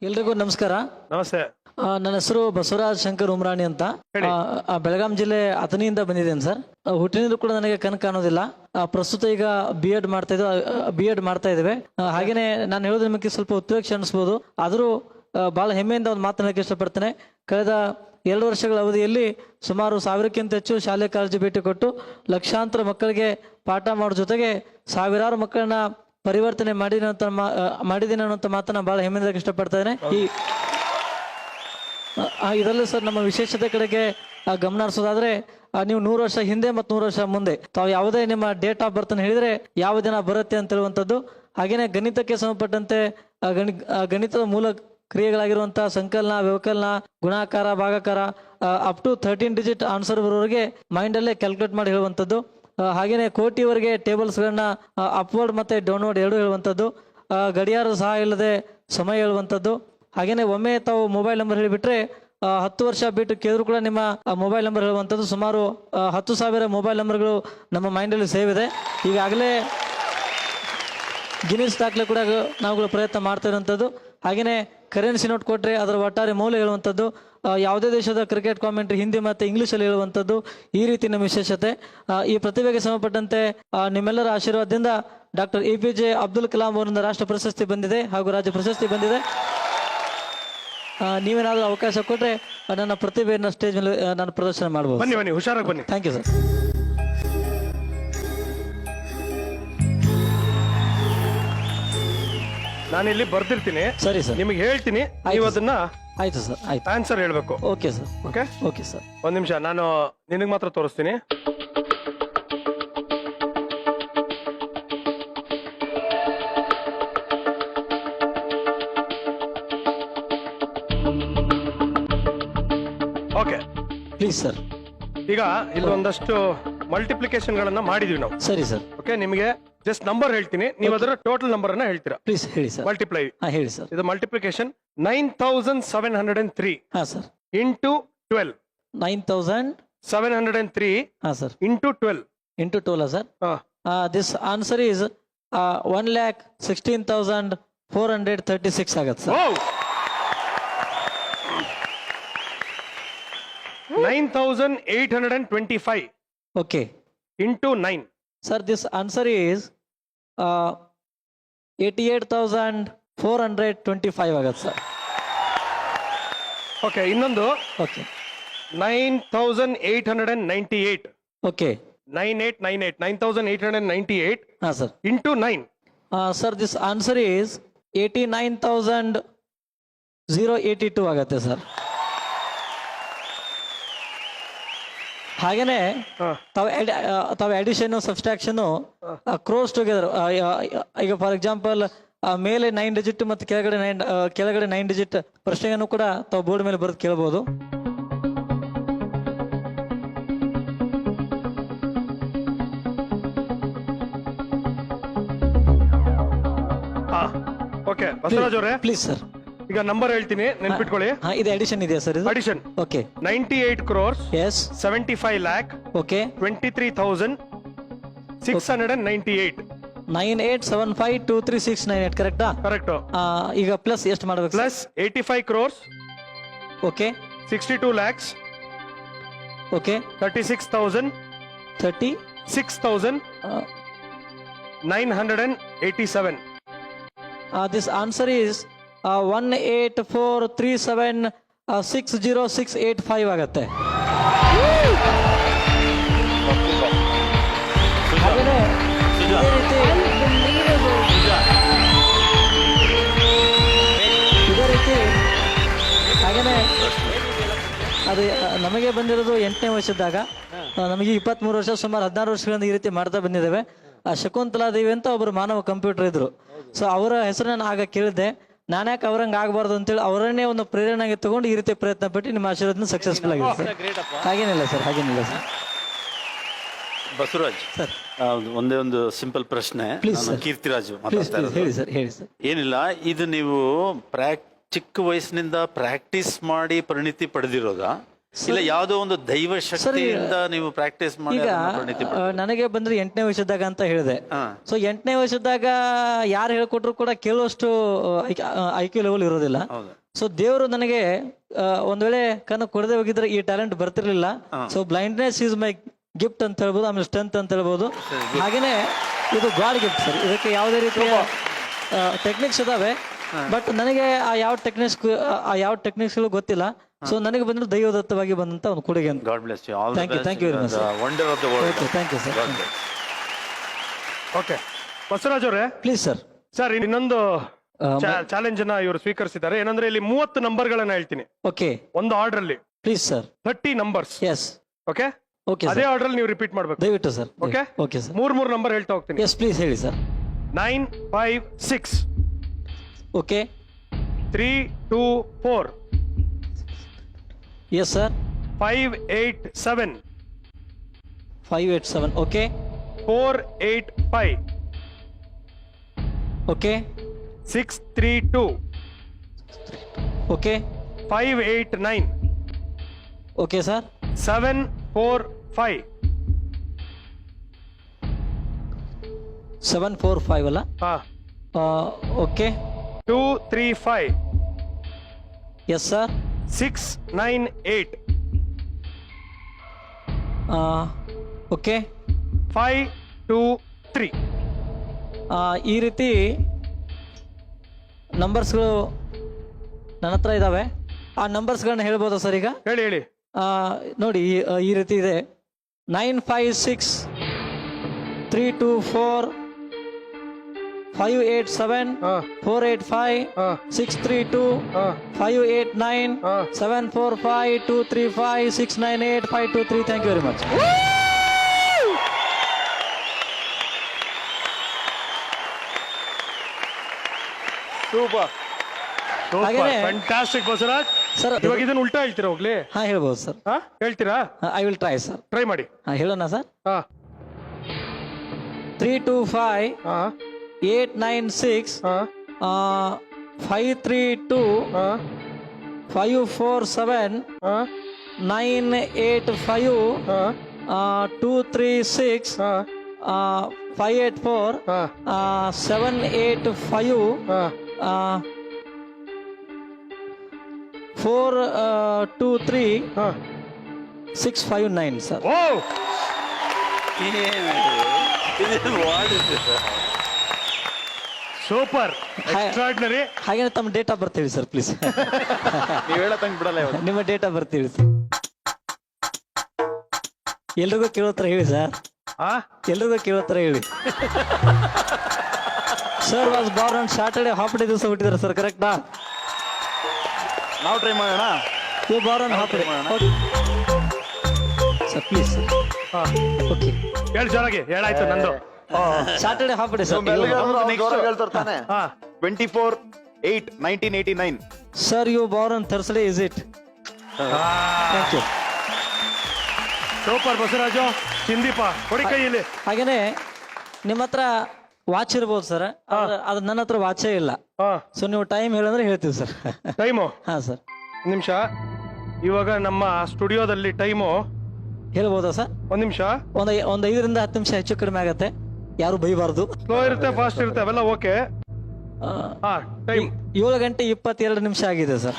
ಎಲ್ರಿಗೂ ನಮಸ್ಕಾರ. ನಮಸ್ತೆ. ನನ್ನ ಹೆಸರು ಬಸವರಾಜ್ ಶಂಕರ್ ಉಮ್ರಾಣಿ ಅಂತ. ಬೆಳಗಾಂ ಜಿಲ್ಲೆ ಅಥಣಿಯಿಂದ ಬಂದಿದ್ದೇನೆ ಸರ್. ಹುಟ್ಟಿನಿಂದ ಕೂಡ ನನಗೆ ಕಣ್ ಕಾಣೋದಿಲ್ಲ. ಪ್ರಸ್ತುತ ಈಗ ಬಿ ಎಡ್ ಮಾಡ್ತಾ ಇದ್ದೇವೆ. ಹಾಗೇನೆ ನಾನು ಹೇಳೋದ್ರ ನಿಮಗೆ ಸ್ವಲ್ಪ ಉತ್ಪ್ರೇಕ್ಷೆ ಅನಿಸ್ಬೋದು, ಆದರೂ ಬಹಳ ಹೆಮ್ಮೆಯಿಂದ ಒಂದು ಮಾತನಾಡಕ್ಕೆ ಇಷ್ಟಪಡ್ತೇನೆ. ಕಳೆದ 2 ವರ್ಷಗಳ ಅವಧಿಯಲ್ಲಿ ಸುಮಾರು 1000ಕ್ಕಿಂತ ಹೆಚ್ಚು ಶಾಲೆ ಕಾಲೇಜು ಭೇಟಿ ಕೊಟ್ಟು ಲಕ್ಷಾಂತರ ಮಕ್ಕಳಿಗೆ ಪಾಠ ಮಾಡೋ ಜೊತೆಗೆ ಸಾವಿರಾರು ಮಕ್ಕಳನ್ನ ಪರಿವರ್ತನೆ ಮಾಡಿದ್ದೇನೆ ಅನ್ನೋಂಥ ಮಾತನ್ನ ಬಹಳ ಹೆಮ್ಮೆಯಿಂದ ಇಷ್ಟಪಡ್ತಾ ಇದ್ದೇನೆ. ಇದರಲ್ಲಿ ಸರ್ ನಮ್ಮ ವಿಶೇಷತೆ ಕಡೆಗೆ ಗಮನ ಹರಿಸೋದಾದ್ರೆ, ನೀವು 100 ವರ್ಷ ಹಿಂದೆ ಮತ್ತು 100 ವರ್ಷ ಮುಂದೆ ತಾವು ಯಾವುದೇ ನಿಮ್ಮ ಡೇಟ್ ಆಫ್ ಬರ್ತ್ ಹೇಳಿದ್ರೆ ಯಾವ ದಿನ ಬರುತ್ತೆ ಅಂತ ಹೇಳುವಂಥದ್ದು. ಹಾಗೇನೆ ಗಣಿತಕ್ಕೆ ಸಂಬಂಧಪಟ್ಟಂತೆ ಗಣಿತದ ಮೂಲ ಕ್ರಿಯೆಗಳಾಗಿರುವಂತಹ ಸಂಕಲನ, ವ್ಯವಕಲನ, ಗುಣಾಕಾರ, ಭಾಗಾಕಾರ ಅಪ್ ಟು 13 ಡಿಜಿಟ್ ಆನ್ಸರ್ ಬರೋವರೆಗೆ ಮೈಂಡಲ್ಲೇ ಕ್ಯಾಲ್ಕುಲೇಟ್ ಮಾಡಿ ಹೇಳುವಂಥದ್ದು. ಹಾಗೇನೆ ಕೋಟಿವರೆಗೆ ಟೇಬಲ್ಸ್ಗಳನ್ನ ಅಪ್ವರ್ಡ್ ಮತ್ತೆ ಡೌನ್ವರ್ಡ್ ಎರಡು ಹೇಳುವಂಥದ್ದು. ಗಡಿಯಾರದ ಸಹಾಯ ಇಲ್ಲದೆ ಸಮಯ ಹೇಳುವಂಥದ್ದು. ಹಾಗೇನೆ ಒಮ್ಮೆ ತಾವು ಮೊಬೈಲ್ ನಂಬರ್ ಹೇಳಿಬಿಟ್ರೆ 10 ವರ್ಷ ಬಿಟ್ಟು ಕೇಳಿದ್ರು ಕೂಡ ನಿಮ್ಮ ಮೊಬೈಲ್ ನಂಬರ್ ಹೇಳುವಂಥದ್ದು. ಸುಮಾರು 10,000 ಮೊಬೈಲ್ ನಂಬರ್ಗಳು ನಮ್ಮ ಮೈಂಡಲ್ಲಿ ಸೇವ್ ಇದೆ. ಈಗಾಗಲೇ ಗಿನ್ನಿಸ್ ದಾಖಲೆ ಕೂಡ ನಾವುಗಳು ಪ್ರಯತ್ನ ಮಾಡ್ತಾ ಇರುವಂಥದ್ದು. ಹಾಗೆಯೇ ಕರೆನ್ಸಿ ನೋಟ್ ಕೊಟ್ಟರೆ ಅದರ ಒಟ್ಟಾರೆ ಮೌಲ್ಯ ಹೇಳುವಂಥದ್ದು. ಯಾವುದೇ ದೇಶದ ಕ್ರಿಕೆಟ್ ಕಾಮೆಂಟ್ರಿ ಹಿಂದಿ ಮತ್ತು ಇಂಗ್ಲೀಷಲ್ಲಿ ಹೇಳುವಂಥದ್ದು. ಈ ರೀತಿ ನಮ್ಮ ವಿಶೇಷತೆ. ಈ ಪ್ರತಿಭೆಗೆ ಸಂಬಂಧಪಟ್ಟಂತೆ ನಿಮ್ಮೆಲ್ಲರ ಆಶೀರ್ವಾದದಿಂದ ಡಾಕ್ಟರ್ APJ ಅಬ್ದುಲ್ ಕಲಾಂ ಅವರಿಂದ ರಾಷ್ಟ್ರ ಪ್ರಶಸ್ತಿ ಬಂದಿದೆ ಹಾಗೂ ರಾಜ್ಯ ಪ್ರಶಸ್ತಿ ಬಂದಿದೆ. ನೀವೇನಾದರೂ ಅವಕಾಶ ಕೊಟ್ಟರೆ ನನ್ನ ಪ್ರತಿಭೆಯನ್ನು ಸ್ಟೇಜ್ ಮೇಲೆ ನಾನು ಪ್ರದರ್ಶನ ಮಾಡಬಹುದು. ಬನ್ನಿ, ಹುಷಾರಾಗಿ ಬನ್ನಿ. Thank you sir. ನಾನಿಲ್ಲಿ ಬರ್ದಿರ್ತೀನಿ, ಸರಿ ಸರ್. ನಿಮಗೆ ಹೇಳ್ತೀನಿ, ನೀವು ಅದನ್ನ ಆಯ್ತು ಸರ್. ಆಯ್ತು, ಆನ್ಸರ್ ಹೇಳ್ಬೇಕು. Okay sir. Okay okay sir. ಒಂದ್ ನಿಮಿಷ, ನಾನು ನಿನಗೆ ಮಾತ್ರ ತೋರಿಸ್ತೀನಿ. Okay please sir. ಈಗ ಇಲ್ಲಿ ಒಂದಷ್ಟು ಮಲ್ಟಿಪ್ಲಿಕೇಶನ್ ಗಳನ್ನ ಮಾಡಿದೀವಿ ನಾವು. ಸರಿ ಸರ್. ಓಕೆ, ನಿಮಗೆ ಜಸ್ಟ್ ನಂಬರ್ ಹೇಳ್ತೀನಿ, ನೀವು ಅದರ ಟೋಟಲ್ ನಂಬರ್ ಅನ್ನ ಹೇಳ್ತೀರಾ. ಪ್ಲೀಸ್ ಹೇಳಿ ಸರ್. ಮಲ್ಟಿಪ್ಲೈ. ಹೇಳಿ ಸರ್. ಇದು ಮಲ್ಟಿಪ್ಲಿಕೇಶನ್ 9703 ಹಾ ಸರ್. ಇಂಟು 12. 9703 ಹಾ sir. Into 12. Into 12 sir. This answer is 1,16,436 ಆಗತ್ತೆ sir. 9,825 okay into 9. Sir, this answer is 88,425 ಆಗತ್ತೆ ಸರ್. ಓಕೆ, ಇನ್ನೊಂದು ಓಕೆ 9,898. ಓಕೆ 9,898 ಹಾ sir. Into 9. Sir, this answer is 89,082 ಆಗತ್ತೆ ಸರ್. ಹಾಗೇನೆ ತಾವು ಅಡಿಷನ್ ಸಬ್ಸ್ಟ್ರಾಕ್ಷನ್ ಕ್ರೋಸ್ ಟುಗೆದರ್. ಈಗ ಫಾರ್ ಎಕ್ಸಾಂಪಲ್ ಮೇಲೆ 9 ಡಿಜಿಟ್ ಮತ್ತು ಕೆಳಗಡೆ 9 ಡಿಜಿಟ್ ಪ್ರಶ್ನೆಯನ್ನು ಕೂಡ ತಾವು ಬೋರ್ಡ್ ಮೇಲೆ ಬರೆದು ಕೇಳಬಹುದು. ಓಕೆ ಬಸವರಾಜ್ ಅವರೇ, ಪ್ಲೀಸ್ ಸರ್. ಈಗ ನಂಬರ್ ಹೇಳ್ತೀನಿ, ನೆನ್ಪಿಟ್ಕೊಳ್ಳಿ. ಇದು ಅಡಿಷನ್ ಇದೆಯಾ ಸರ್? ಇದು addition. Okay 98 crores yes 75 lakh okay 23,698. 98752369 ಕರೆಕ್ಟಾ? ಕರೆಕ್ಟ್. ಈಗ ಪ್ಲಸ್ ಎಷ್ಟು ಮಾಡಬೇಕು? Plus 85 crores okay 62 lakhs okay 36,987. This answer is 1843760,685 ಆಗತ್ತೆ. ಹಾಗೇನೆ ಇದೇ ರೀತಿ ಹಾಗೇನೆ ಅದು ನಮಗೆ ಬಂದಿರೋದು 8ನೇ ವರ್ಷದಾಗ. ನಮಗೆ 23 ವರ್ಷ, ಸುಮಾರು 16 ವರ್ಷಗಳಿಂದ ಈ ರೀತಿ ಮಾಡ್ತಾ ಬಂದಿದ್ದೇವೆ. ಶಕುಂತಲಾ ದೇವಿ ಅಂತ ಒಬ್ಬರು ಮಾನವ ಕಂಪ್ಯೂಟರ್ ಇದ್ರು. ಸೊ ಅವರ ಹೆಸರನ್ನ ಆಗ ಕೇಳಿದ್ದೆ, ನಾನ್ಯಾಕೆ ಅವ್ರಂಗೆ ಆಗಬಾರ್ದು ಅಂತೇಳಿ ಅವರನ್ನೇ ಒಂದು ಪ್ರೇರಣೆಗೆ ತಗೊಂಡು ಈ ರೀತಿ ಪ್ರಯತ್ನ ಪಟ್ಟು ನಿಮ್ಮ ಆಶೀರ್ವಾದ ಸಕ್ಸಸ್ಫುಲ್ ಆಗಿದೆ ಸರ್. ಹಾಗೇನಿಲ್ಲ ಸರ್, ಹಾಗೇನಿಲ್ಲ ಸರ್. ಬಸವರಾಜ್ ಸರ್, ಒಂದೇ ಒಂದು ಸಿಂಪಲ್ ಪ್ರಶ್ನೆ. ಕೀರ್ತಿರಾಜು ಮಾತಾಡ್ತಾ ಇರೋದು. ಹೇಳಿ ಸರ್. ಹೇಳಿ ಸರ್. ಏನಿಲ್ಲ, ಇದು ನೀವು ಚಿಕ್ಕ ವಯಸ್ಸಿನಿಂದ ಪ್ರಾಕ್ಟೀಸ್ ಮಾಡಿ ಪರಿಣಿತಿ ಪಡೆದಿರೋದಾ, ಇಲ್ಲ ಯಾವುದೋ ಒಂದು ದೈವ ಶಕ್ತಿಯಿಂದ ನೀವು ಪ್ರಾಕ್ಟೀಸ್ ಮಾಡಿ ಈಗ ಅದನ್ನ ಪರಿಣಿತಿ ನನಗೆ ಬಂದ್ರೆ 8ನೇ ವಯಸ್ಸದಾಗ ಅಂತ ಹೇಳಿದೆ. ಹಾ. ಸೊ 8ನೇ ವಯಸ್ಸದಾಗ ಯಾರು ಹೇಳ್ಕೊಟ್ರು ಕೂಡ ಕೇಳುವಷ್ಟು IQ ಲೆವೆಲ್ ಇರೋದಿಲ್ಲ. ಹೌದು. ಸೊ ದೇವರು ನನಗೆ ಒಂದ್ ವೇಳೆ ಕಣ್ಣು ಕೊಡದೆ ಹೋಗಿದ್ರೆ ಈ ಟ್ಯಾಲೆಂಟ್ ಬರ್ತಿರ್ಲಿಲ್ಲ. So blindness is my gift ಅಂತ ಹೇಳ್ಬೋದು, ಆಮೇಲೆ ಸ್ಟ್ರೆಂತ್ ಅಂತ ಹೇಳ್ಬೋದು. ಹಾಗೇನೆ ಇದು ಗಾಡ್ ಗಿಫ್ಟ್ ಸರ್. ಇದಕ್ಕೆ ಯಾವುದೇ ರೀತಿಯ ಟೆಕ್ನಿಕ್ಸ್ ಇದಾವೆ, ಬಟ್ ನನಗೆ ಆ ಯಾವ ಟೆಕ್ನಿಕ್ಸ್ ಗೊತ್ತಿಲ್ಲ. ಸೊ ನನಗೆ ಬಂದ್ರೆ ದೈವದತ್ತವಾಗಿ ಬಂದಂತ ಒಂದು ಕೊಡುಗೆ ಅಂತ. God bless you. All the Thank you, best. thank you very much, sir. Wonder of the world. Okay, thank you sir. God bless. Okay Basavaraj ಅವರೇ, ಪ್ಲೀಸ್ ಸರ್. ಸರ್ ಇನ್ನೊಂದು ಚಾಲೆಂಜ್ ಅನ್ನ ಇವರು ಸ್ವೀಕರಿಸಿದ್ದಾರೆ. ಏನಂದ್ರೆ ಇಲ್ಲಿ 30 ನಂಬರ್ಗಳನ್ನ ಹೇಳ್ತೀನಿ ಓಕೆ, ಒಂದು ಆರ್ಡರ್ ಅಲ್ಲಿ. Please sir. 30 numbers. Yes. Okay, okay ಅದೇ ಆರ್ಡರ್ ಅಲ್ಲಿ ನೀವು ರಿಪೀಟ್ ಮಾಡ್ಬೇಕು. ದಯವಿಟ್ಟು ಸರ್. Okay okay sir. ಮೂರ್ ನಂಬರ್ ಹೇಳ್ತಾ ಹೋಗ್ತೀನಿ. ಎಸ್ ಪ್ಲೀಸ್ ಹೇಳಿ sir. 9, 5, 6, okay. 3, 2, 4, yes sir. 5, 8, 7, 587. Okay. 4, 8, 5, okay. 6, 3, 2, okay. 5, 8, 9, okay sir. 7, 4, 5. 745 ಅಲ್ಲ? ಹಾ. ಓಕೆ. 2, 3, 5, yes sir. 6, 9, 8, ಓಕೆ. 5, 2, 3. ಈ ರೀತಿ ನಂಬರ್ಸ್ಗಳು ನನ್ನ ಹತ್ರ ಇದ್ದಾವೆ. ಆ ನಂಬರ್ಸ್ಗಳನ್ನ ಹೇಳ್ಬೋದಾ ಸರ್ ಈಗ? ಹೇಳಿ ಹೇಳಿ. ನೋಡಿ, ಈ ರೀತಿ ಇದೆ. 956 324 587 485 632 589 745 235 698 523. Thank you very much. Super ಹಾಗೇನೆ ಫ್ಯಾಂಟಾಸ್ಟಿಕ್ ಬಸವರಾಜ್ ಸರ್. ಇವಾಗ ಇದನ್ನ ಉಲ್ಟಾ ಹೇಳ್ತೀರಾ ಹೋಗ್ಲಿ? ಹಾ, ಹೇಳ್ಬೋದು ಸರ್. ಹಾ, ಹೇಳ್ತೀರಾ? I will try sir. Try ಮಾಡಿ. ಹಾ, ಹೇಳೋಣ ಸರ್. ಹಾ 325 ಹಾ 896 ಹಾ 532 ಹಾ 547 ಹಾ 985 ಹಾ 236 ಹಾ 584 ಹಾ 785 ಹಾ 423 ಹಾ 659 ಸರ್. ಓ ಸೂಪರ್ ಎಕ್ಸ್ಟ್ರಾರ್ಡಿನರಿ. ಹಾಗೇನೆ ತಮ್ಮ ಡೇಟ್ ಆಫ್ ಬರ್ತ್ ಹೇಳಿ ಸರ್ ಪ್ಲೀಸ್. ನೀವು ಹೇಳತಂಗ್ ಬಿಡಲ್ಲ ಇವಾಗ. ನಿಮ್ಮ ಡೇಟ್ ಆಫ್ ಬರ್ತ್ ಹೇಳಿ ಸರ್. ಎಲ್ರಿಗೂ ಕೇಳೋತ್ರ ಹೇಳಿ ಸರ್. ಎಲ್ರಿಗೂ ಕೇಳೋತ್ರ ಹೇಳಿ. Sir was born on Saturday, half day ದಿವಸ ಹುಟ್ಟಿದಾರೆ ಸರ್, ಕರೆಕ್ಟಾ? ನಾವು ಟ್ರೈ ಮಾಡೋಣ. You born half day sir, please sir. Okay, ಹೇಳಿ ಜೋರಾಗಿ. ಹೇಳಾಯ್ತು ನಂದು. Saturday half day sir. 24/8/1989. Sir you born Thursday, is it? Thank you. Super Basavaraju. ಚಿಂದೀಪ ಕೊಡಿ ಕೈಯಲ್ಲಿ. ಹಾಗೇನೆ ನಿಮ್ಮ ಹತ್ರ ವಾಚ್ ಇರ್ಬೋದು ಸರ್, ಅದು ನನ್ನ ಹತ್ರ ವಾಚೇ ಇಲ್ಲ. ಸೊ ನೀವು ಟೈಮ್ ಹೇಳಂದ್ರೆ ಹೇಳ್ತೀವಿ ಸರ್. ಟೈಮು? ಹಾ ಸರ್. ನಿಮಿಷ. ಇವಾಗ ನಮ್ಮ ಸ್ಟುಡಿಯೋದಲ್ಲಿ ಟೈಮು ಹೇಳ್ಬೋದಾ ಸರ್? ಒಂದ್ ನಿಮಿಷ. ಒಂದು 5 ರಿಂದ 10 ನಿಮಿಷ ಹೆಚ್ಚು ಕಡಿಮೆ ಆಗತ್ತೆ, ಯಾರು ಬೈಬಾರ್ದು. ಸ್ಲೋ ಇರುತ್ತೆ, ಫಾಸ್ಟ್ ಇರುತ್ತೆ, ಅವೆಲ್ಲ ಓಕೆ. ಟೈಮ್ 7 ಗಂಟೆ 22 ನಿಮಿಷ ಆಗಿದೆ ಸರ್.